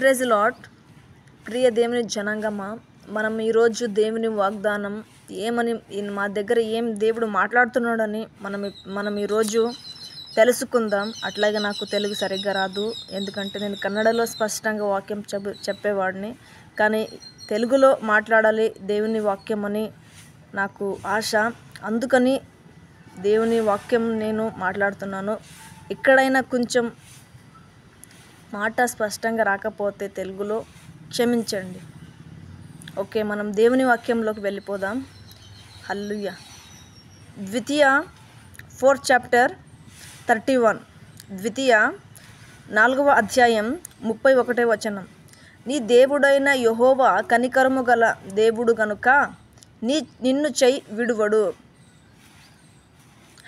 Praise lord. ప్రియ దేవుని జనాంగమా, మనం ఈరోజు దేవుని వాగ్దానం ఏమని మా దగ్గర ఏం దేవుడు మాట్లాడుతున్నాడని మనం ఈరోజు తెలుసుకుందాం. అట్లాగే నాకు తెలుగు సరిగ్గా రాదు, ఎందుకంటే నేను కన్నడలో స్పష్టంగా వాక్యం చెప్పేవాడిని, కానీ తెలుగులో మాట్లాడాలి దేవుని వాక్యం అని నాకు ఆశ. అందుకని దేవుని వాక్యం నేను మాట్లాడుతున్నాను. ఎక్కడైనా కొంచెం మాట స్పష్టంగా రాకపోతే తెలుగులో క్షమించండి. ఓకే, మనం దేవుని వాక్యంలోకి వెళ్ళిపోదాం. హల్లెలూయా. ద్వితీయ 4th chapter 31, ద్వితీయ 4వ అధ్యాయం 31వ వచనం. నీ దేవుడైన యెహోవా కనికరము గల దేవుడు గనుక నిన్ను విడువడు.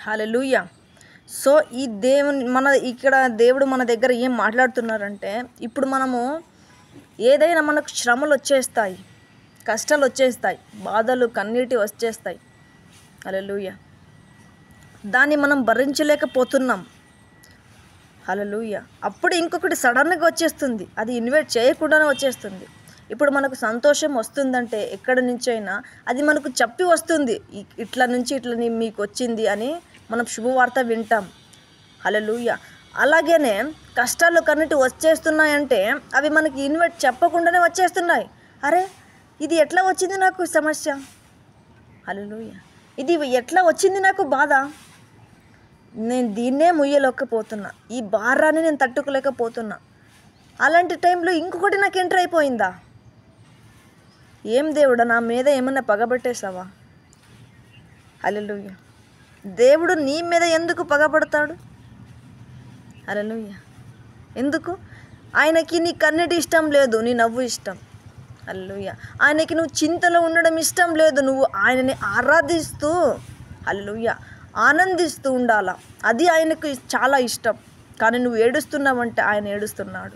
హల్లెలూయా. సో ఈ ఇక్కడ దేవుడు మన దగ్గర ఏం మాట్లాడుతున్నారంటే, ఇప్పుడు మనము ఏదైనా మనకు శ్రమలు వచ్చేస్తాయి, కష్టాలు వచ్చేస్తాయి, బాధలు కన్నీటి వచ్చేస్తాయి. హల్లెలూయా. దాన్ని మనం భరించలేకపోతున్నాం. హల్లెలూయా. అప్పుడు ఇంకొకటి సడన్గా వచ్చేస్తుంది, అది ఇన్వైట్ చేయకుండానే వచ్చేస్తుంది. ఇప్పుడు మనకు సంతోషం వస్తుందంటే ఎక్కడి నుంచైనా అది మనకు చెప్పి వస్తుంది, ఇట్లా నుంచి ఇట్లా మీకు వచ్చింది అని మనం శుభవార్త వింటాం. హల్లెలూయా. అలాగనే కష్టాలు కన్నీటి వచ్చేస్తున్నాయంటే అవి మనకి ఇన్వైట్ చెప్పకుండానే వచ్చేస్తున్నాయి. అరే, ఇది ఎట్లా వచ్చింది నాకు సమస్య? హల్లెలూయా. ఇది ఎట్లా వచ్చింది నాకు బాధ? నేను దీన్నే ముయ్యలేకపోతున్నా, ఈ భారాన్ని నేను తట్టుకోలేకపోతున్నా. అలాంటి టైంలో ఇంకొకటి నాకు ఎంటర్ అయిపోయిందా? ఏం దేవుడా, నా మీద ఏమన్నా పగబట్టేసావా? హల్లెలూయా. దేవుడు నీ మీద ఎందుకు పగబడతాడు? హల్లెలూయా. ఎందుకు? ఆయనకి నీ కన్నీటి ఇష్టం లేదు, నీ నవ్వు ఇష్టం. హల్లెలూయా. ఆయనకి నువ్వు చింతలో ఉండడం ఇష్టం లేదు, నువ్వు ఆయనని ఆరాధిస్తూ హల్లెలూయా ఆనందిస్తూ ఉండాలా, అది ఆయనకు చాలా ఇష్టం. కానీ నువ్వు ఏడుస్తున్నావంటే ఆయన ఏడుస్తున్నాడు,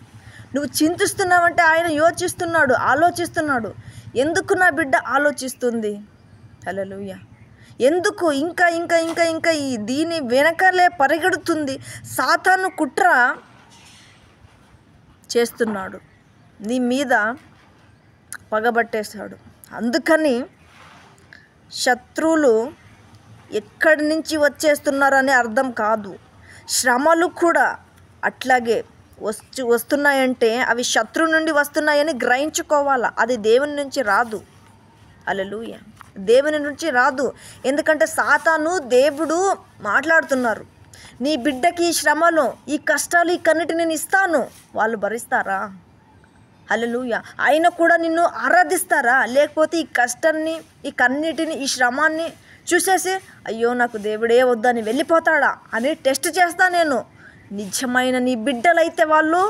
నువ్వు చింతిస్తున్నావంటే ఆయన యోచిస్తున్నాడు, ఆలోచిస్తున్నాడు. ఎందుకు నా బిడ్డ ఆలోచిస్తుంది? హల్లెలూయా. ఎందుకు ఇంకా ఇంకా ఇంకా ఇంకా దీని వెనకాలే పరిగెడుతుంది? సాతాను కుట్ర చేస్తున్నాడు, నీ మీద పగబట్టేశాడు. అందుకని శత్రువులు ఎక్కడి నుంచి వచ్చేస్తున్నారని అర్థం కాదు. శ్రమలు కూడా అట్లాగే వస్తున్నాయంటే అవి శత్రువు నుండి వస్తున్నాయని గ్రహించుకోవాలా. అది దేవుని నుంచి రాదు. హల్లెలూయా. దేవుని నుంచి రాదు. ఎందుకంటే సాతాను దేవుడు మాట్లాడుతున్నారు, నీ బిడ్డకి ఈ శ్రమలు, ఈ కష్టాలు, ఈ కన్నిటి నేను ఇస్తాను, వాళ్ళు భరిస్తారా? హల్లెలూయా. ఆయన కూడా నిన్ను ఆరాధిస్తారా? లేకపోతే ఈ కష్టాన్ని, ఈ కన్నిటిని, ఈ శ్రమాన్ని చూసేసి అయ్యో నాకు దేవుడే వద్దని వెళ్ళిపోతాడా అని టెస్ట్ చేస్తా నేను. నిజమైన నీ బిడ్డలైతే వాళ్ళు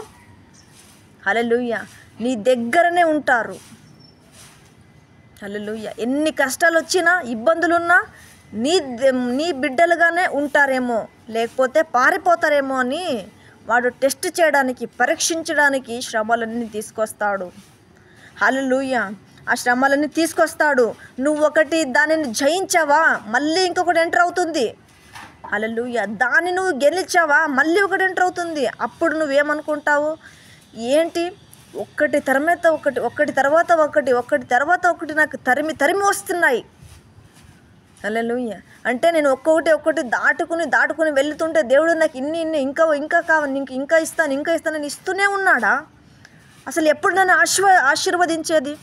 హల్లెలూయా నీ దగ్గరనే ఉంటారు. హల్లెలూయా. ఎన్ని కష్టాలు వచ్చినా, ఇబ్బందులున్నా నీ బిడ్డలుగానే ఉంటారేమో, లేకపోతే పారిపోతారేమో అని వాడు టెస్ట్ చేయడానికి, పరీక్షించడానికి శ్రమలన్నీ తీసుకొస్తాడు. హల్లెలూయా. ఆ శ్రమలన్నీ తీసుకొస్తాడు. నువ్వు ఒకటి దానిని జయించావా, మళ్ళీ ఇంకొకటి ఎంటర్ అవుతుంది. హల్లెలూయా. దాన్ని నువ్వు గెలిచావా, మళ్ళీ ఒకటి ఎంటర్ అవుతుంది. అప్పుడు నువ్వేమనుకుంటావు? ఏంటి, ఒకటి తర్వాత ఒకటి నాకు తరిమి వస్తున్నాయి. హల్లెలూయా. అంటే నేను ఒక్కొక్కటి దాటుకుని వెళ్తుంటే దేవుడు నాకు ఇన్ని ఇంకా కావాలి, ఇంకా ఇస్తాను ఇస్తూనే ఉన్నాడా? అసలు ఎప్పుడు నన్ను ఆశీర్వదించేది?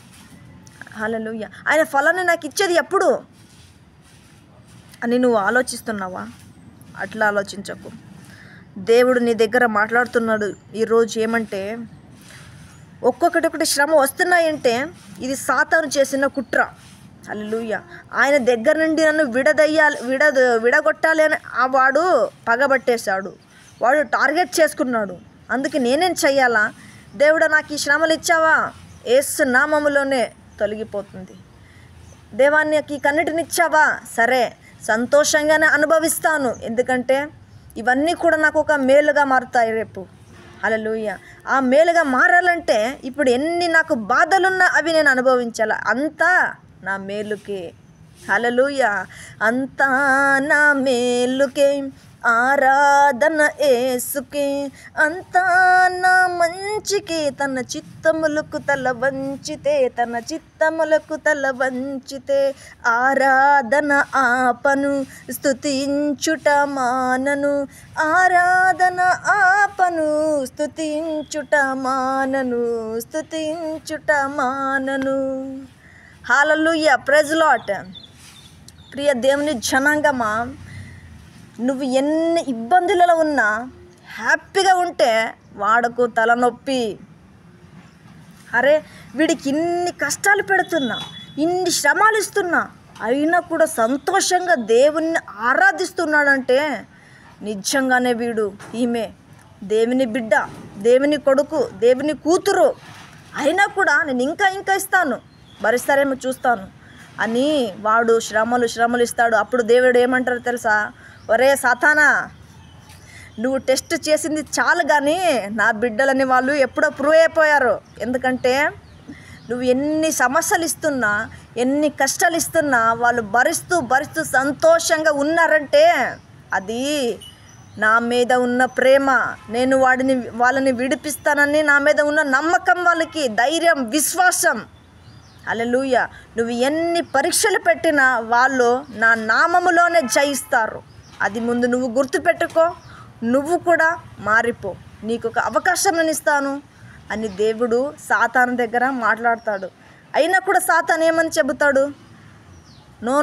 హల్లెలూయా. ఆయన ఫలాన్ని నాకు ఇచ్చేది ఎప్పుడు అని నువ్వు ఆలోచిస్తున్నావా? అట్లా ఆలోచించకు. దేవుడు నీ దగ్గర మాట్లాడుతున్నాడు ఈరోజు ఏమంటే, ఒక్కొక్కటి శ్రమ వస్తున్నాయంటే ఇది సాతాను చేసిన కుట్ర. హల్లెలూయా. ఆయన దగ్గర నుండి నన్ను విడగొట్టాలి అని వాడు పగబట్టేశాడు, వాడు టార్గెట్ చేసుకున్నాడు. అందుకే నేనేం చెయ్యాలా? దేవుడా నాకు ఈ శ్రమలు ఇచ్చావా, యేసు నామములోనే తొలగిపోతుంది. దేవాన్ని నాకు ఈ కన్నిటిని ఇచ్చావా, సరే సంతోషంగానే అనుభవిస్తాను, ఎందుకంటే ఇవన్నీ కూడా నాకు ఒక మేలుగా మారుతాయి రేపు. హల్లెలూయా. ఆ మేలుగా మారాలంటే ఇప్పుడు ఎన్ని నాకు బాధలున్నా అవి నేను అనుభవించాలి, అంతా నా మేలుకే. హల్లెలూయా. అంతా నా మేలుకే, ఆరాధన యేసుకే, అంతా నా మంచికే. తన చిత్తములకు తల వంచితే, తన చిత్తములకు తల వంచితే, ఆరాధన ఆపను, స్తుతించుట మానను. ఆరాధన ఆపను, స్తుతించుట మానను, స్తుతించుట మానను. హల్లెలూయా, ప్రైజ్ లార్డ్. ప్రియ దేవుని జనాంగమా, నువ్వు ఎన్ని ఇబ్బందులలో ఉన్నా హ్యాపీగా ఉంటే వాడకు తలనొప్పి. అరే వీడికి ఇన్ని కష్టాలు పెడుతున్నా, ఇన్ని శ్రమలు ఇస్తున్నా, అయినా కూడా సంతోషంగా దేవుణ్ణి ఆరాధిస్తున్నాడంటే నిజంగానే వీడు ఈమె దేవుని బిడ్డ, దేవుని కొడుకు, దేవుని కూతురు. అయినా కూడా నేను ఇంకా ఇస్తాను, భరిస్తారేమో చూస్తాను అని వాడు శ్రమలు ఇస్తాడు. అప్పుడు దేవుడు ఏమంటారు తెలుసా? ఒరే సాతానా, నువ్వు టెస్ట్ చేసింది చాలు, కానీ నా బిడ్డలని వాళ్ళు ఎప్పుడో ప్రూవ్ అయిపోయారు. ఎందుకంటే నువ్వు ఎన్ని సమస్యలు ఇస్తున్నా, ఎన్ని కష్టాలు ఇస్తున్నా వాళ్ళు భరిస్తూ సంతోషంగా ఉన్నారంటే అది నా మీద ఉన్న ప్రేమ. నేను వాళ్ళని విడిపిస్తానని నా మీద ఉన్న నమ్మకం, వాళ్ళకి ధైర్యం, విశ్వాసం. హల్లెలూయా. నువ్వు ఎన్ని పరీక్షలు పెట్టినా వాళ్ళు నా నామములోనే జయిస్తారు. అది ముందు నువ్వు గుర్తుపెట్టుకో. నువ్వు కూడా మారిపో, నీకు ఒక అవకాశం నేను ఇస్తాను అని దేవుడు సాతాను దగ్గర మాట్లాడతాడు. అయినా కూడా సాతాను ఏమని చెబుతాడు? నో,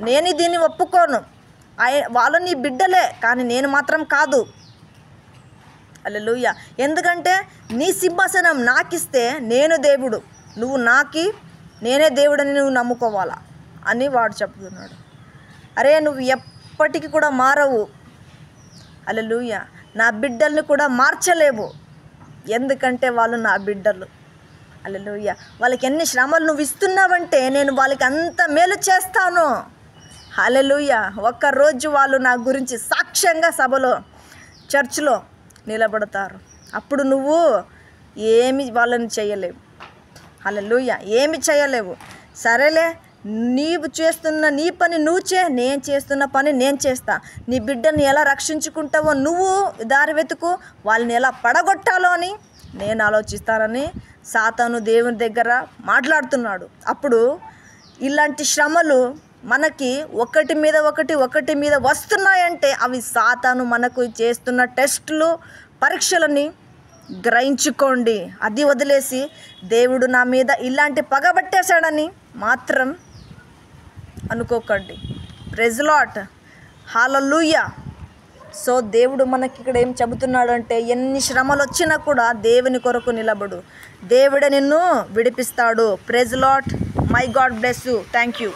నేను దీన్ని ఒప్పుకోను. వాళ్ళు నీ బిడ్డలే, కానీ నేను మాత్రం కాదు. హల్లెలూయా. ఎందుకంటే నీ సింహాసనం నాకిస్తే నేను దేవుడు, నువ్వు నేనే దేవుడని నువ్వు నమ్ముకోవాలా అని వాడు చెప్తున్నాడు. అరే నువ్వు ఎప్పటికీ కూడా మారవు. హల్లెలూయా. నా బిడ్డల్ని కూడా మార్చలేవు, ఎందుకంటే వాళ్ళు నా బిడ్డలు. హల్లెలూయా. వాళ్ళకి ఎన్ని శ్రమలు నువ్వు ఇస్తున్నావంటే నేను వాళ్ళకి అంత మేలు చేస్తాను. హల్లెలూయా. ఒక్కరోజు వాళ్ళు నా గురించి సాక్ష్యంగా సభలో, చర్చిలో నిలబడతారు. అప్పుడు నువ్వు ఏమి వాళ్ళని చేయలేవు. హల్లెలూయా. ఏమి చేయలేవు. సరేలే, నీవు చేస్తున్న నీ పని నువ్వు నేను చేస్తున్న పని నేను చేస్తా. నీ బిడ్డని ఎలా రక్షించుకుంటావో నువ్వు దారి వెతుకు, వాళ్ళని ఎలా పడగొట్టాలో అని నేను ఆలోచిస్తానని సాతాను దేవుని దగ్గర మాట్లాడుతున్నాడు. అప్పుడు ఇలాంటి శ్రమలు మనకి ఒకటి మీద వస్తున్నాయంటే అవి సాతాను మనకు చేస్తున్న టెస్టులు, పరీక్షలని గ్రహించుకోండి. అది వదిలేసి దేవుడు నా మీద ఇలాంటి పగబట్టేశాడని మాత్రం అనుకోకండి. Praise lord. హల్లెలూయా. సో దేవుడు మనకి ఇక్కడ ఏం చెబుతున్నాడు అంటే, ఎన్ని శ్రమలు వచ్చినా కూడా దేవుని కొరకు నిలబడు, దేవుడే నిన్ను విడిపిస్తాడు. Praise Lord. My God bless you. Thank you.